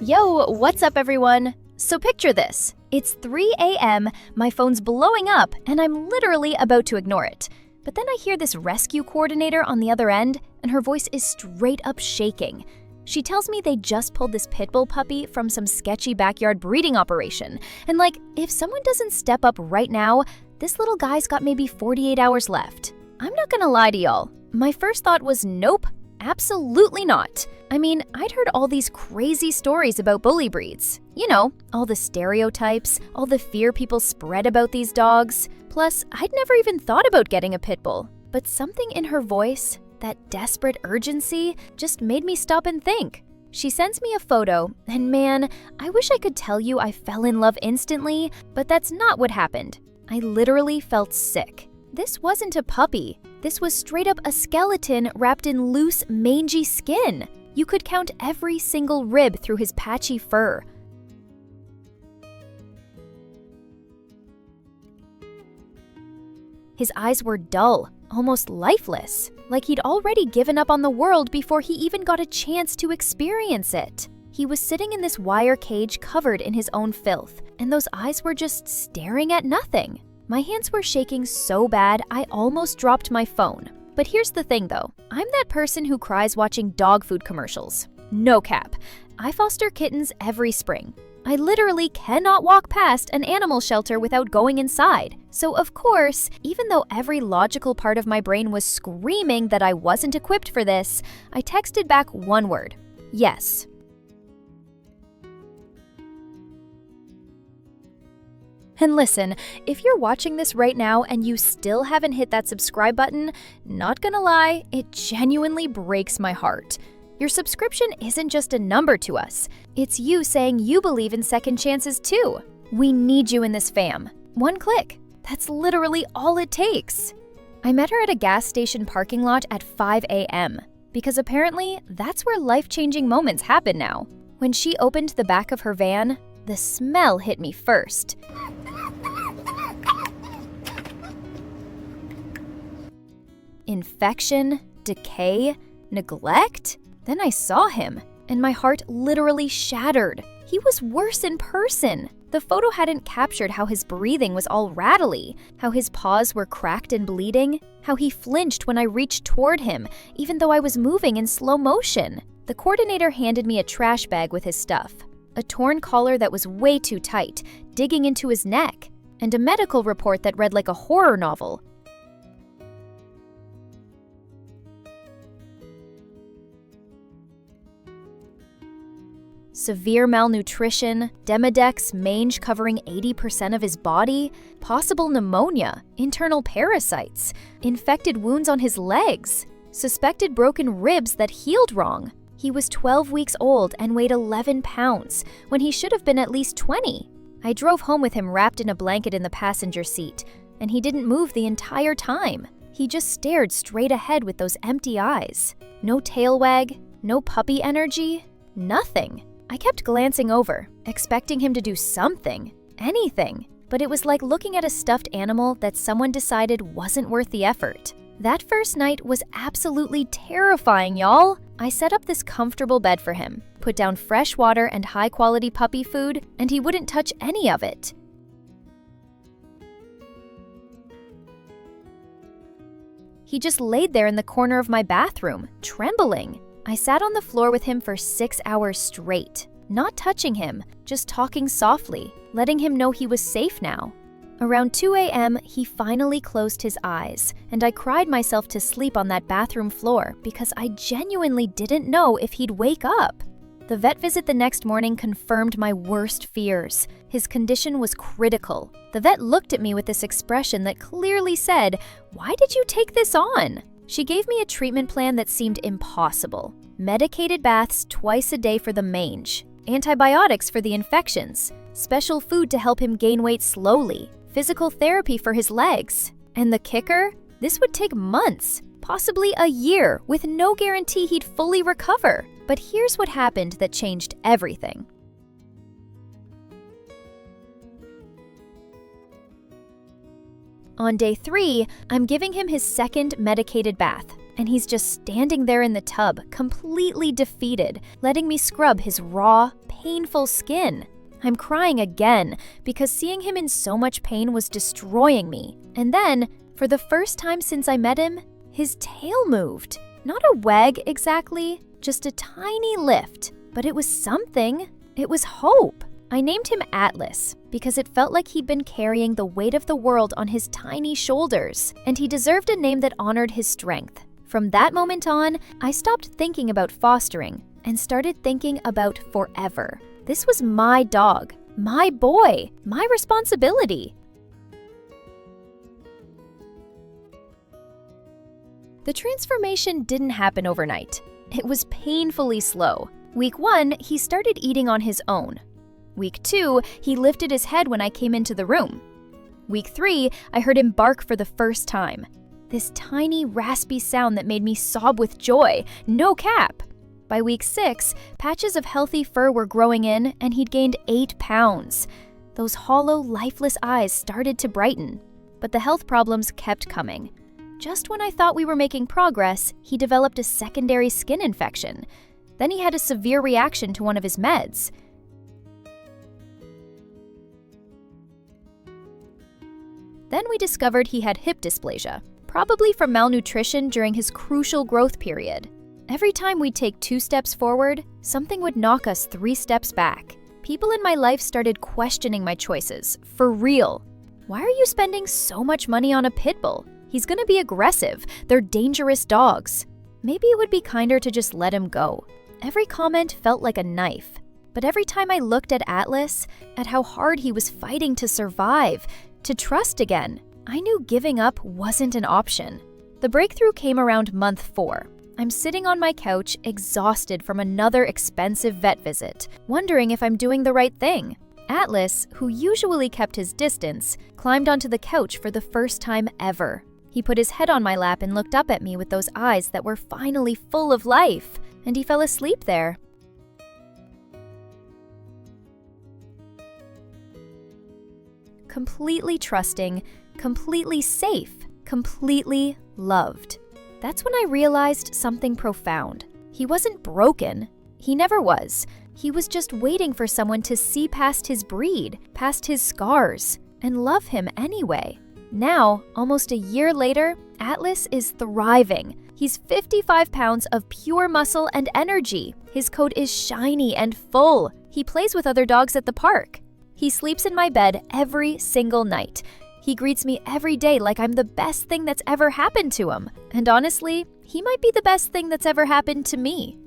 Yo, what's up everyone? So picture this. It's 3 a.m., my phone's blowing up, and I'm literally about to ignore it. But then I hear this rescue coordinator on the other end, and her voice is straight up shaking. She tells me they just pulled this Pitbull puppy from some sketchy backyard breeding operation. And if someone doesn't step up right now, this little guy's got maybe 48 hours left. I'm not gonna lie to y'all. My first thought was nope, absolutely not. I mean, I'd heard all these crazy stories about bully breeds. You know, all the stereotypes, all the fear people spread about these dogs. Plus, I'd never even thought about getting a Pitbull. But something in her voice, that desperate urgency, just made me stop and think. She sends me a photo, and man, I wish I could tell you I fell in love instantly, but that's not what happened. I literally felt sick. This wasn't a puppy. This was straight up a skeleton wrapped in loose, mangy skin. You could count every single rib through his patchy fur. His eyes were dull, almost lifeless, like he'd already given up on the world before he even got a chance to experience it. He was sitting in this wire cage covered in his own filth, and those eyes were just staring at nothing. My hands were shaking so bad I almost dropped my phone. But here's the thing though, I'm that person who cries watching dog food commercials. No cap. I foster kittens every spring. I literally cannot walk past an animal shelter without going inside. So of course, even though every logical part of my brain was screaming that I wasn't equipped for this, I texted back one word: yes. And listen, if you're watching this right now and you still haven't hit that subscribe button, not gonna lie, it genuinely breaks my heart. Your subscription isn't just a number to us. It's you saying you believe in second chances too. We need you in this fam. One click. That's literally all it takes. I met her at a gas station parking lot at 5 a.m. because apparently that's where life-changing moments happen now. When she opened the back of her van, the smell hit me first. Infection, decay, neglect? Then I saw him, and my heart literally shattered. He was worse in person. The photo hadn't captured how his breathing was all rattly, how his paws were cracked and bleeding, how he flinched when I reached toward him, even though I was moving in slow motion. The coordinator handed me a trash bag with his stuff, a torn collar that was way too tight, digging into his neck, and a medical report that read like a horror novel. Severe malnutrition, Demodex mange covering 80% of his body, possible pneumonia, internal parasites, infected wounds on his legs, suspected broken ribs that healed wrong. He was 12 weeks old and weighed 11 pounds, when he should have been at least 20. I drove home with him wrapped in a blanket in the passenger seat, and he didn't move the entire time. He just stared straight ahead with those empty eyes. No tail wag, no puppy energy, nothing. I kept glancing over, expecting him to do something, anything, but it was like looking at a stuffed animal that someone decided wasn't worth the effort. That first night was absolutely terrifying, y'all. I set up this comfortable bed for him, put down fresh water and high-quality puppy food, and he wouldn't touch any of it. He just laid there in the corner of my bathroom, trembling. I sat on the floor with him for 6 hours straight, not touching him, just talking softly, letting him know he was safe now. Around 2 a.m., he finally closed his eyes, and I cried myself to sleep on that bathroom floor because I genuinely didn't know if he'd wake up. The vet visit the next morning confirmed my worst fears. His condition was critical. The vet looked at me with this expression that clearly said, "Why did you take this on?" She gave me a treatment plan that seemed impossible. Medicated baths twice a day for the mange, antibiotics for the infections, special food to help him gain weight slowly, physical therapy for his legs. And the kicker? This would take months, possibly a year, with no guarantee he'd fully recover. But here's what happened that changed everything. On day 3, I'm giving him his second medicated bath. and he's just standing there in the tub, completely defeated, letting me scrub his raw, painful skin. I'm crying again because seeing him in so much pain was destroying me. And then, for the first time since I met him, his tail moved. Not a wag exactly, just a tiny lift, but it was something. It was hope. I named him Atlas because it felt like he'd been carrying the weight of the world on his tiny shoulders, and he deserved a name that honored his strength. From that moment on, I stopped thinking about fostering and started thinking about forever. This was my dog, my boy, my responsibility. The transformation didn't happen overnight. It was painfully slow. Week 1, he started eating on his own. Week 2, he lifted his head when I came into the room. Week 3, I heard him bark for the first time. This tiny, raspy sound that made me sob with joy. No cap! By week 6, patches of healthy fur were growing in, and he'd gained 8 pounds. Those hollow, lifeless eyes started to brighten. But the health problems kept coming. Just when I thought we were making progress, he developed a secondary skin infection. Then he had a severe reaction to one of his meds. Then we discovered he had hip dysplasia, probably from malnutrition during his crucial growth period. Every time we'd take 2 steps forward, something would knock us 3 steps back. People in my life started questioning my choices, for real. Why are you spending so much money on a Pitbull? He's gonna be aggressive. They're dangerous dogs. Maybe it would be kinder to just let him go. Every comment felt like a knife. But every time I looked at Atlas, at how hard he was fighting to survive, to trust again, I knew giving up wasn't an option. The breakthrough came around month 4. I'm sitting on my couch, exhausted from another expensive vet visit, wondering if I'm doing the right thing. Atlas, who usually kept his distance, climbed onto the couch for the first time ever. He put his head on my lap and looked up at me with those eyes that were finally full of life, and he fell asleep there. Completely trusting, completely safe, completely loved. That's when I realized something profound. He wasn't broken. He never was. He was just waiting for someone to see past his breed, past his scars, and love him anyway. Now, almost a year later, Atlas is thriving. He's 55 pounds of pure muscle and energy. His coat is shiny and full. He plays with other dogs at the park. He sleeps in my bed every single night. He greets me every day like I'm the best thing that's ever happened to him. And honestly, he might be the best thing that's ever happened to me.